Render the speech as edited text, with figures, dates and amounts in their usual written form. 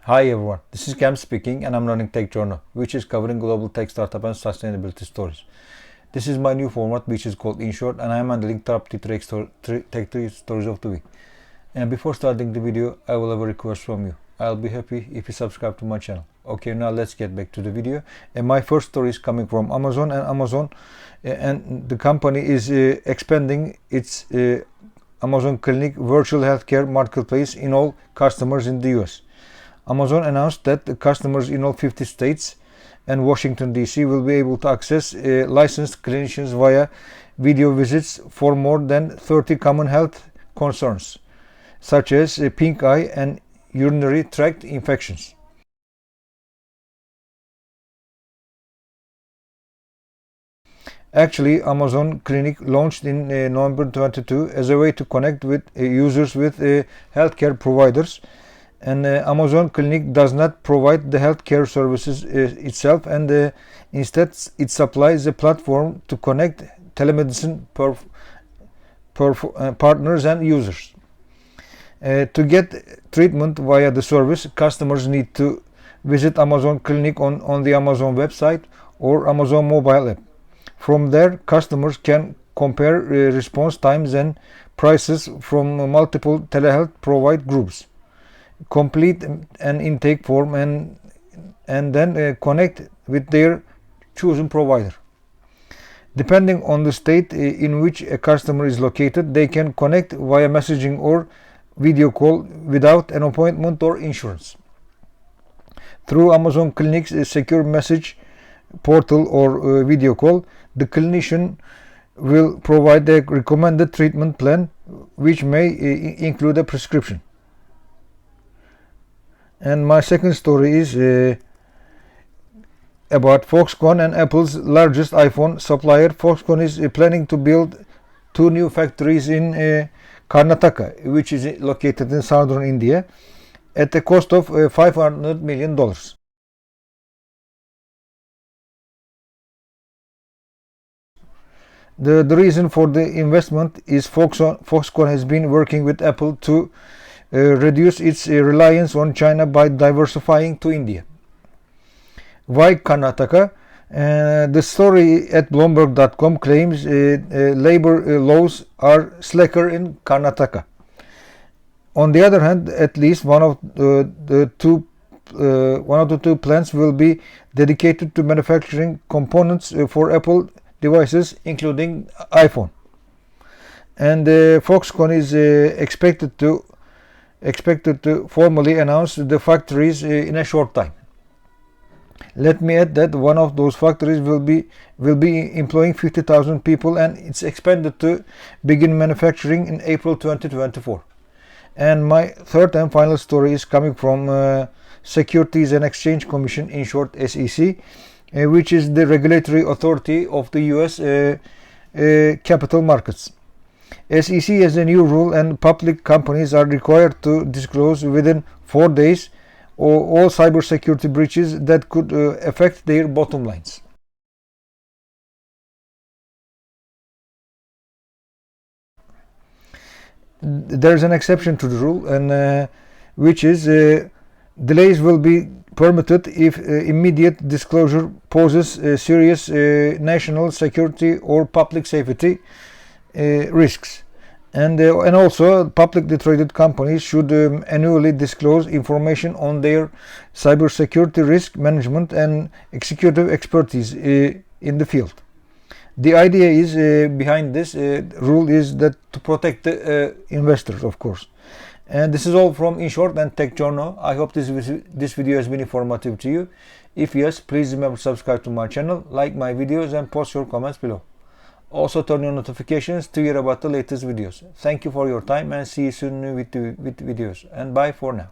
Hi everyone, this is Cam speaking and I'm running TechJourno, which is covering global tech startup and sustainability stories. This is my new format which is called In Short, and I'm handling top tech stories of the week. And before starting the video, I will have a request from you. I'll be happy if you subscribe to my channel. Okay, now let's get back to the video. And my first story is coming from Amazon, and the company is expanding its Amazon Clinic virtual healthcare marketplace in all customers in the US. Amazon announced that the customers in all 50 states and Washington DC will be able to access licensed clinicians via video visits for more than 30 common health concerns, such as pink eye and urinary tract infections. Actually, Amazon Clinic launched in November 22 as a way to connect with users with healthcare providers. And Amazon Clinic does not provide the healthcare services itself, and instead it supplies a platform to connect telemedicine partners and users. To get treatment via the service, customers need to visit Amazon Clinic on the Amazon website or Amazon mobile app. From there, customers can compare response times and prices from multiple telehealth provider groups, complete an intake form, and then connect with their chosen provider. Depending on the state in which a customer is located, they can connect via messaging or video call without an appointment or insurance. Through Amazon Clinic's secure message portal or video call, the clinician will provide a recommended treatment plan, which may include a prescription. And my second story is about Foxconn and Apple's largest iPhone supplier. Foxconn is planning to build 2 new factories in Karnataka, which is located in southern India, at a cost of $500 million. The reason for the investment is Foxconn has been working with Apple to reduce its reliance on China by diversifying to India. Why Karnataka? The story at Bloomberg.com claims labor laws are slacker in Karnataka. On the other hand, at least one of the two plants will be dedicated to manufacturing components for Apple devices, including iPhone. And Foxconn is expected to formally announce the factories in a short time. Let me add that one of those factories will be employing 50,000 people, and it's expected to begin manufacturing in April 2024. And my third and final story is coming from Securities and Exchange Commission, in short SEC, which is the regulatory authority of the US capital markets. SEC has a new rule, and public companies are required to disclose within 4 days all cybersecurity breaches that could affect their bottom lines. There is an exception to the rule, and which is delays will be permitted if immediate disclosure poses serious national security or public safety risks. And also publicly traded companies should annually disclose information on their cybersecurity risk management and executive expertise in the field. The idea is behind this rule is that to protect the investors, of course. And this is all from In Short and TechJourno. I hope this video has been informative to you. If yes, please remember to subscribe to my channel, like my videos, and post your comments below. Also turn on notifications to hear about the latest videos. Thank you for your time, and see you soon with videos. And bye for now.